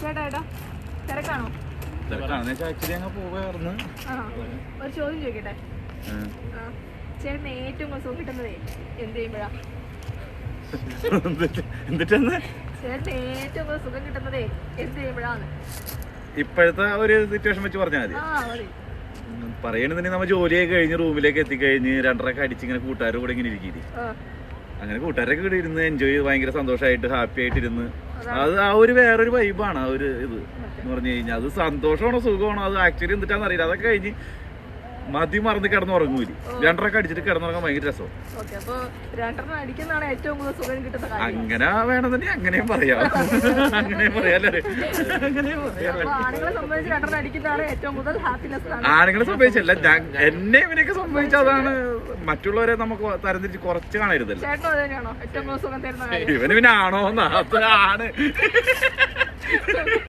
ചേട്ടാ തിരക്കാണോ? ആക്ച്വലി അങ്ങ് പോവായിരുന്നു. ഒരു ചോദ്യം ചോദിക്കട്ടെ, ചേട്ടന് ഏറ്റവും സുഖം കിട്ടുന്നതേ എന്ത് ചെയ്യുമ്പോഴാ? എന്നിട്ടെന്ന് ചേട്ടന് ഏറ്റവും സുഖം കിട്ടുന്നതേ എന്ത് ചെയ്യുമ്പോഴാണ്? ഇപ്പോഴത്തെ ഒരു സിറ്റുവേഷൻ വെച്ച് പറഞ്ഞാൽ മതി. പറയണെന്നുണ്ടെങ്കിൽ നമ്മൾ ജോലിയൊക്കെ കഴിഞ്ഞ് റൂമിലേക്ക് എത്തിക്കഴിഞ്ഞ് 2:30 അടിച്ച് ഇങ്ങനെ കൂട്ടുകാരുടെ കൂടെ ഇങ്ങനെ ഇരിക്കില്ലേ, അങ്ങനെ കൂട്ടുകാരൊക്കെ കൂടെ ഇരുന്ന് എൻജോയ് ചെയ്ത് ഭയങ്കര സന്തോഷമായിട്ട് ഹാപ്പി ആയിട്ട് ഇരുന്ന് അത് ആ ഒരു വേറൊരു വൈബാണ്. ആ ഒരു ഇത് എന്ന് പറഞ്ഞു കഴിഞ്ഞാൽ അത് സന്തോഷമാണോ സുഖമാണോ അത് ആക്ച്വലി എന്തിട്ടാന്ന് അറിയില്ല. അതൊക്കെ കഴിഞ്ഞ് മതി മറന്ന് കിടന്നുറങ്ങൂലി. 2:30 അടിച്ചിട്ട് കിടന്നുറങ്ങാൻ ഭയങ്കര രസം. അങ്ങനെ വേണമെന്നുണ്ടെങ്കിൽ അങ്ങനെയും പറയാം, അങ്ങനെയും പറയാല്ലേ. ആണുങ്ങളെ സംഭവിച്ചല്ല, എന്നെ ഇവനൊക്കെ സംഭവിച്ചതാണ്. മറ്റുള്ളവരെ നമുക്ക് തരംതിരിച്ച് കുറച്ച് കാണരുതല്ലോ. ഇവന് പിന്നെ ആണോന്നാ, ആണ്